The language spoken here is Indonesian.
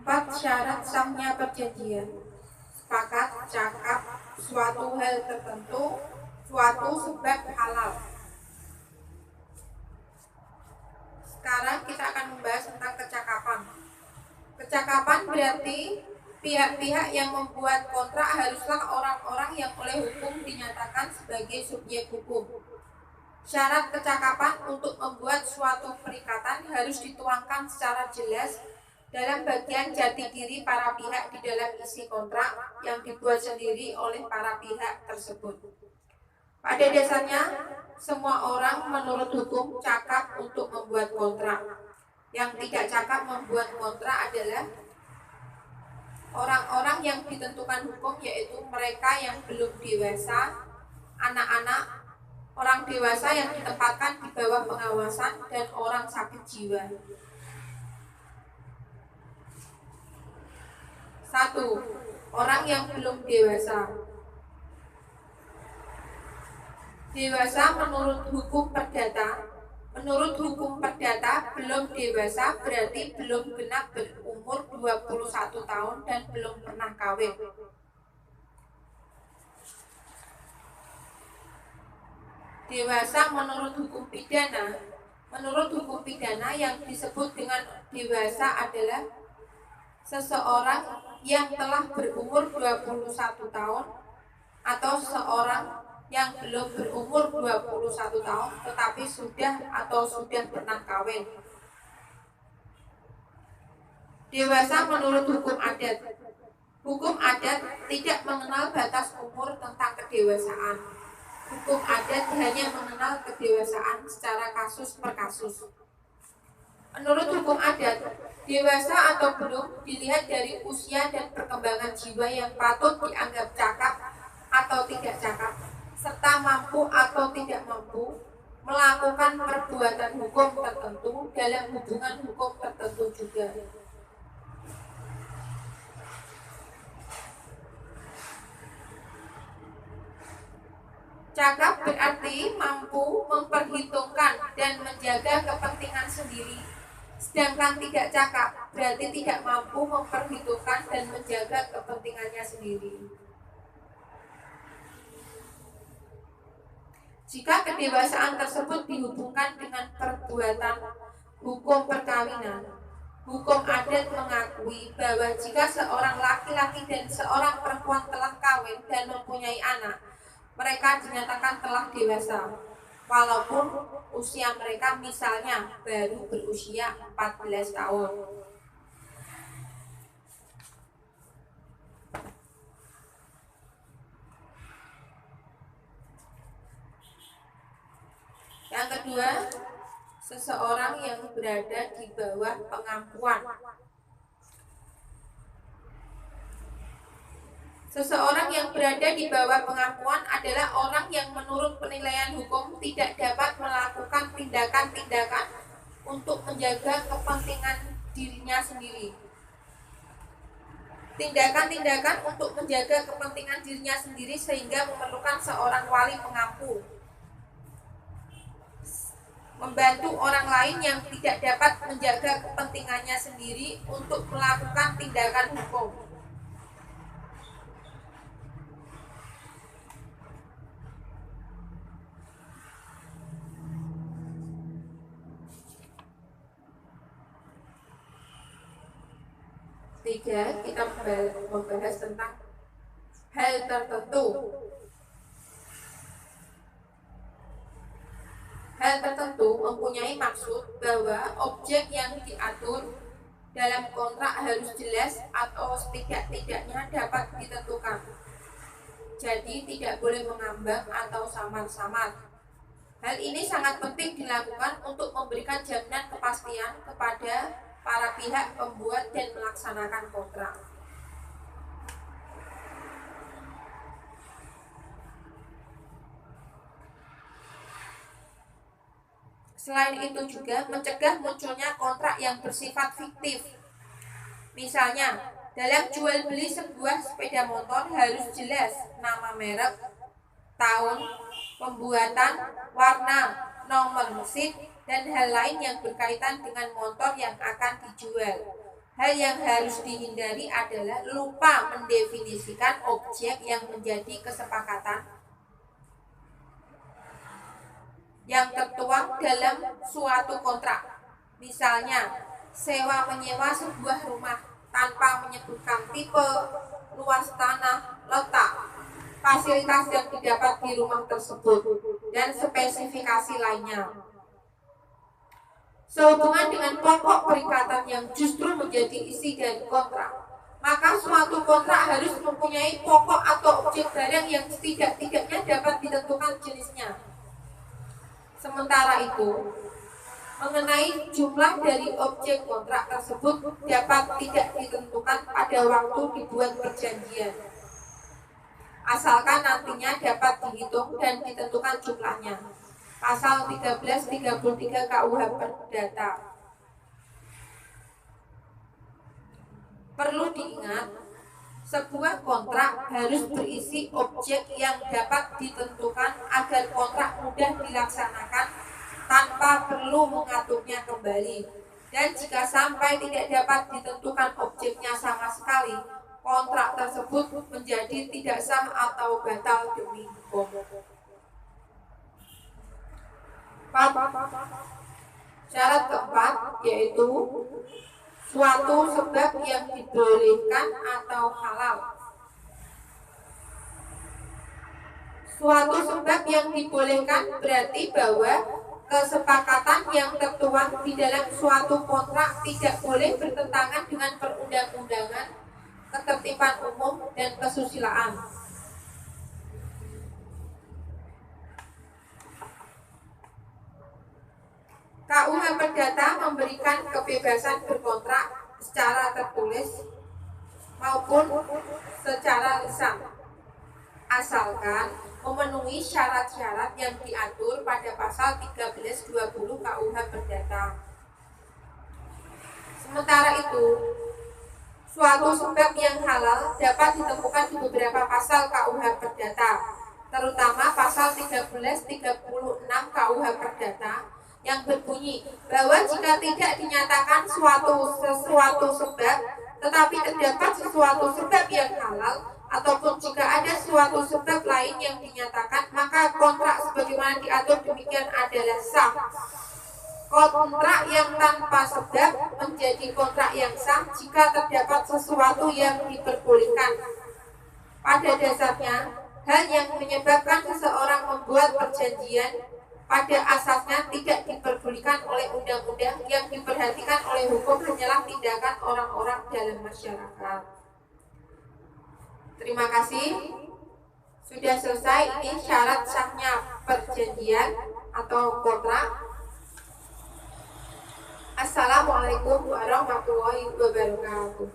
4. Syarat sahnya perjanjian: sepakat, cakap, suatu hal tertentu, suatu sebab halal. Sekarang kita akan membahas tentang kecakapan. Kecakapan berarti pihak-pihak yang membuat kontrak haruslah orang-orang yang oleh hukum dinyatakan sebagai subjek hukum. Syarat kecakapan untuk membuat suatu perikatan harus dituangkan secara jelas dalam bagian jati diri para pihak di dalam isi kontrak yang dibuat sendiri oleh para pihak tersebut. Pada dasarnya, semua orang menurut hukum cakap untuk membuat kontrak. Yang tidak cakap membuat kontrak adalah orang-orang yang ditentukan hukum, yaitu mereka yang belum dewasa, anak-anak, orang dewasa yang ditempatkan di bawah pengawasan, dan orang sakit jiwa. 1. Orang yang belum dewasa. Dewasa menurut hukum perdata. Menurut hukum perdata, belum dewasa berarti belum genap berumur 21 tahun dan belum pernah kawin. Dewasa menurut hukum pidana. Menurut hukum pidana, yang disebut dengan dewasa adalah seseorang yang telah berumur 21 tahun atau seorang yang belum berumur 21 tahun tetapi sudah pernah kawin. Dewasa menurut hukum adat. Hukum adat tidak mengenal batas umur tentang kedewasaan. Hukum adat hanya mengenal kedewasaan secara kasus per kasus. Menurut hukum adat, dewasa atau belum dilihat dari usia dan perkembangan jiwa yang patut dianggap cakap atau tidak cakap, serta mampu atau tidak mampu melakukan perbuatan hukum tertentu dalam hubungan hukum tertentu juga. Cakap berarti mampu memperhitungkan dan menjaga kepentingan sendiri. Sedangkan tidak cakap berarti tidak mampu memperhitungkan dan menjaga kepentingannya sendiri. Jika kedewasaan tersebut dihubungkan dengan perbuatan hukum perkawinan, hukum adat mengakui bahwa jika seorang laki-laki dan seorang perempuan telah kawin dan mempunyai anak, mereka dinyatakan telah dewasa, walaupun usia mereka misalnya baru berusia 14 tahun. Yang kedua, seseorang yang berada di bawah pengampuan. Seseorang yang berada di bawah pengampuan adalah orang yang menurut penilaian hukum tidak dapat melakukan tindakan-tindakan untuk menjaga kepentingan dirinya sendiri. Tindakan-tindakan untuk menjaga kepentingan dirinya sendiri sehingga memerlukan seorang wali pengampu, membantu orang lain yang tidak dapat menjaga kepentingannya sendiri untuk melakukan tindakan hukum. Tiga, kita membahas tentang hal tertentu. Hal tertentu mempunyai maksud bahwa objek yang diatur dalam kontrak harus jelas atau setidak-tidaknya dapat ditentukan. Jadi tidak boleh mengambang atau samar-samar. Hal ini sangat penting dilakukan untuk memberikan jaminan kepastian kepada para pihak pembuat dan melaksanakan kontrak. Selain itu juga mencegah munculnya kontrak yang bersifat fiktif. Misalnya, dalam jual beli sebuah sepeda motor harus jelas nama merek, tahun, pembuatan, warna, nomor mesin, dan hal lain yang berkaitan dengan motor yang akan dijual. Hal yang harus dihindari adalah lupa mendefinisikan objek yang menjadi kesepakatan yang tertuang dalam suatu kontrak. Misalnya, sewa menyewa sebuah rumah tanpa menyebutkan tipe, luas tanah, letak, fasilitas yang didapat di rumah tersebut, dan spesifikasi lainnya. Sehubungan dengan pokok perikatan yang justru menjadi isi dari kontrak, maka suatu kontrak harus mempunyai pokok atau objek barang yang setidak-tidaknya dapat ditentukan jenisnya. Sementara itu, mengenai jumlah dari objek kontrak tersebut dapat tidak ditentukan pada waktu dibuat perjanjian, asalkan nantinya dapat dihitung dan ditentukan jumlahnya. Pasal 1333 KUH Perdata. Perlu diingat, sebuah kontrak harus berisi objek yang dapat ditentukan agar kontrak mudah dilaksanakan tanpa perlu mengaturnya kembali. Dan jika sampai tidak dapat ditentukan objeknya sama sekali, kontrak tersebut menjadi tidak sah atau batal demi hukum. Syarat keempat yaitu suatu sebab yang dibolehkan atau halal. Suatu sebab yang dibolehkan berarti bahwa kesepakatan yang tertuang di dalam suatu kontrak tidak boleh bertentangan dengan perundang-undangan, ketertiban umum, dan kesusilaan. KUH Perdata memberikan kebebasan berkontrak secara tertulis maupun secara lisan, asalkan memenuhi syarat-syarat yang diatur pada pasal 1320 KUH Perdata. Sementara itu, suatu sebab yang halal dapat ditemukan di beberapa pasal KUH Perdata, terutama pasal 1336 KUH Perdata yang berbunyi bahwa jika tidak dinyatakan sesuatu sebab, tetapi terdapat sesuatu sebab yang halal, ataupun jika ada suatu sebab lain yang dinyatakan, maka kontrak sebagaimana diatur demikian adalah sah. Kontrak yang tanpa sebab menjadi kontrak yang sah jika terdapat sesuatu yang diperbolehkan. Pada dasarnya, hal yang menyebabkan seseorang membuat perjanjian pada asasnya tidak diperbolehkan oleh undang-undang, yang diperhatikan oleh hukum hanyalah tindakan orang-orang dalam masyarakat. Terima kasih. Sudah selesai ini syarat sahnya perjanjian atau kontrak. Assalamualaikum warahmatullahi wabarakatuh.